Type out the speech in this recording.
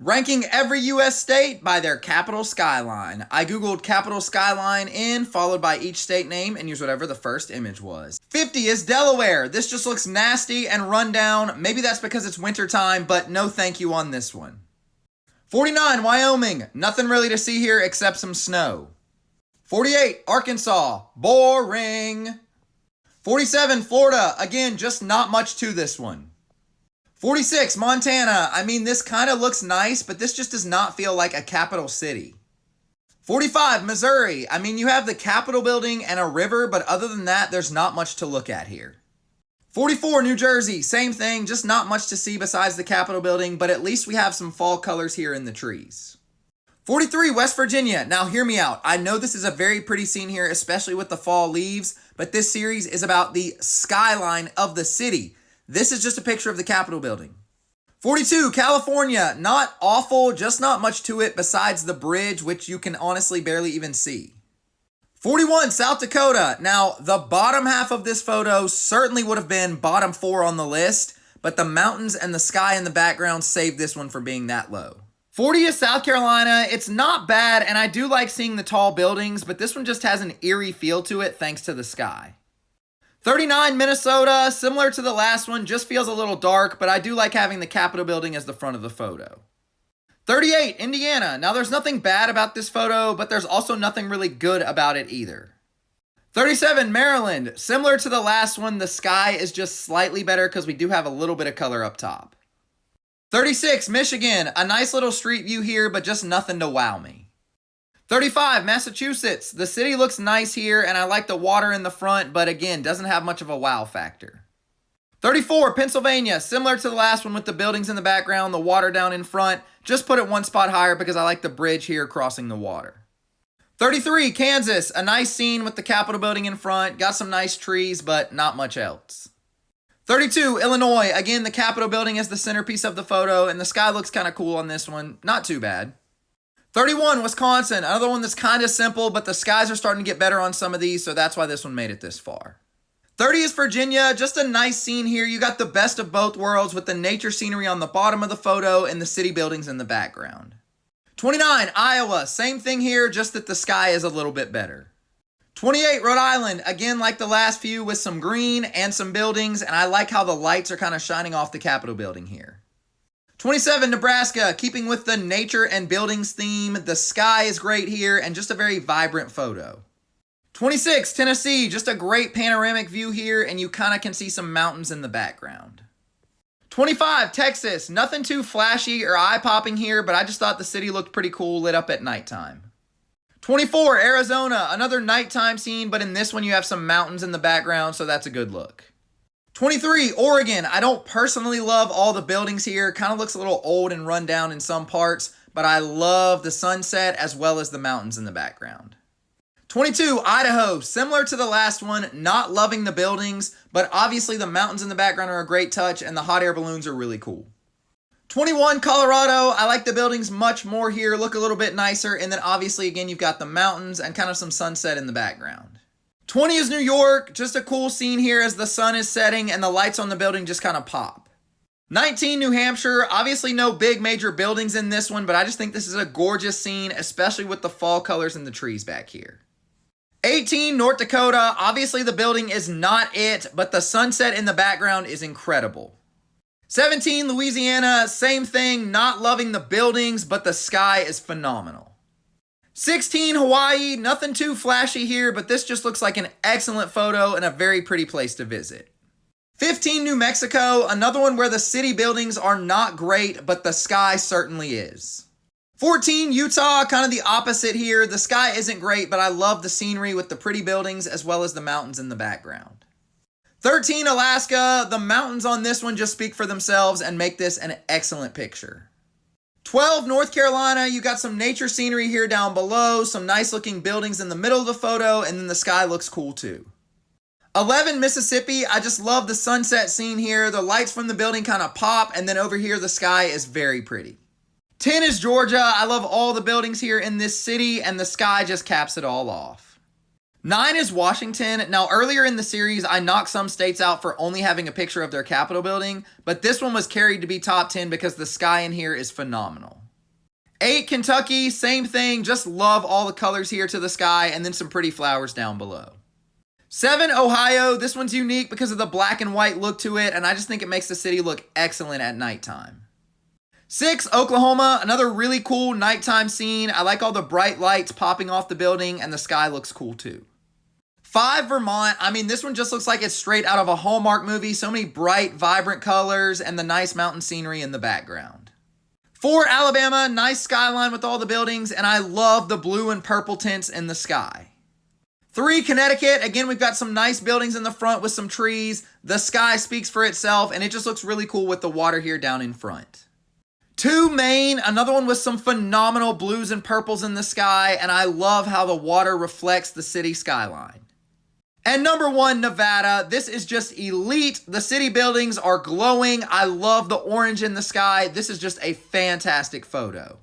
Ranking every U.S. state by their capital skyline. I googled capital skyline in, followed by each state name, and used whatever the first image was. 50 is Delaware. This just looks nasty and run down. Maybe that's because it's wintertime, but no thank you on this one. 49, Wyoming. Nothing really to see here except some snow. 48, Arkansas. Boring. 47, Florida. Again, just not much to this one. 46, Montana. I mean, this kind of looks nice, but this just does not feel like a capital city. 45, Missouri. I mean, you have the Capitol building and a river, but other than that, there's not much to look at here. 44, New Jersey. Same thing, just not much to see besides the Capitol building, but at least we have some fall colors here in the trees. 43, West Virginia. Now, hear me out. I know this is a very pretty scene here, especially with the fall leaves, but this series is about the skyline of the city. This is just a picture of the Capitol building. 42, California. Not awful, just not much to it besides the bridge, which you can honestly barely even see. 41, South Dakota. Now, the bottom half of this photo certainly would have been bottom 4 on the list, but the mountains and the sky in the background saved this one from being that low. 40 is South Carolina. It's not bad, and I do like seeing the tall buildings, but this one just has an eerie feel to it thanks to the sky. 39, Minnesota, similar to the last one, just feels a little dark, but I do like having the Capitol building as the front of the photo. 38, Indiana. Now, there's nothing bad about this photo, but there's also nothing really good about it either. 37, Maryland. Similar to the last one, the sky is just slightly better because we do have a little bit of color up top. 36, Michigan. A nice little street view here, but just nothing to wow me. 35, Massachusetts. The city looks nice here, and I like the water in the front, but again, doesn't have much of a wow factor. 34, Pennsylvania. Similar to the last one with the buildings in the background, the water down in front. Just put it one spot higher because I like the bridge here crossing the water. 33, Kansas. A nice scene with the Capitol building in front. Got some nice trees, but not much else. 32, Illinois. Again, the Capitol building is the centerpiece of the photo, and the sky looks kind of cool on this one. Not too bad. 31, Wisconsin, another one that's kind of simple, but the skies are starting to get better on some of these, so that's why this one made it this far. 30 is Virginia, just a nice scene here. You got the best of both worlds with the nature scenery on the bottom of the photo and the city buildings in the background. 29, Iowa, same thing here, just that the sky is a little bit better. 28, Rhode Island, again like the last few with some green and some buildings, and I like how the lights are kind of shining off the Capitol building here. 27, Nebraska, keeping with the nature and buildings theme. The sky is great here and just a very vibrant photo. 26, Tennessee, just a great panoramic view here and you kind of can see some mountains in the background. 25, Texas, nothing too flashy or eye-popping here, but I just thought the city looked pretty cool lit up at nighttime. 24, Arizona, another nighttime scene, but in this one you have some mountains in the background, so that's a good look. 23, Oregon. I don't personally love all the buildings here. Kind of looks a little old and run down in some parts, but I love the sunset as well as the mountains in the background. 22, Idaho. Similar to the last one, not loving the buildings, but obviously the mountains in the background are a great touch and the hot air balloons are really cool. 21, Colorado. I like the buildings much more here, look a little bit nicer, and then obviously again you've got the mountains and kind of some sunset in the background. 20 is New York, just a cool scene here as the sun is setting and the lights on the building just kind of pop. 19, New Hampshire, obviously no big major buildings in this one, but I just think this is a gorgeous scene, especially with the fall colors in the trees back here. 18, North Dakota, obviously the building is not it, but the sunset in the background is incredible. 17, Louisiana, same thing, not loving the buildings, but the sky is phenomenal. 16, Hawaii, nothing too flashy here, but this just looks like an excellent photo and a very pretty place to visit. 15, New Mexico, another one where the city buildings are not great, but the sky certainly is. 14, Utah, kind of the opposite here. The sky isn't great, but I love the scenery with the pretty buildings as well as the mountains in the background. 13, Alaska, the mountains on this one just speak for themselves and make this an excellent picture. 12, North Carolina, you got some nature scenery here down below, some nice looking buildings in the middle of the photo, and then the sky looks cool too. 11, Mississippi, I just love the sunset scene here. The lights from the building kind of pop, and then over here the sky is very pretty. 10 is Georgia, I love all the buildings here in this city, and the sky just caps it all off. 9 is Washington. Now, earlier in the series, I knocked some states out for only having a picture of their Capitol building, but this one was carried to be top 10 because the sky in here is phenomenal. 8, Kentucky, same thing. Just love all the colors here to the sky and then some pretty flowers down below. 7, Ohio. This one's unique because of the black and white look to it, and I just think it makes the city look excellent at nighttime. 6, Oklahoma. Another really cool nighttime scene. I like all the bright lights popping off the building, and the sky looks cool too. 5, Vermont. I mean, this one just looks like it's straight out of a Hallmark movie. So many bright, vibrant colors and the nice mountain scenery in the background. 4, Alabama. Nice skyline with all the buildings, and I love the blue and purple tints in the sky. 3, Connecticut. Again, we've got some nice buildings in the front with some trees. The sky speaks for itself, and it just looks really cool with the water here down in front. 2, Maine. Another one with some phenomenal blues and purples in the sky, and I love how the water reflects the city skyline. And number 1, Nevada. This is just elite. The city buildings are glowing. I love the orange in the sky. This is just a fantastic photo.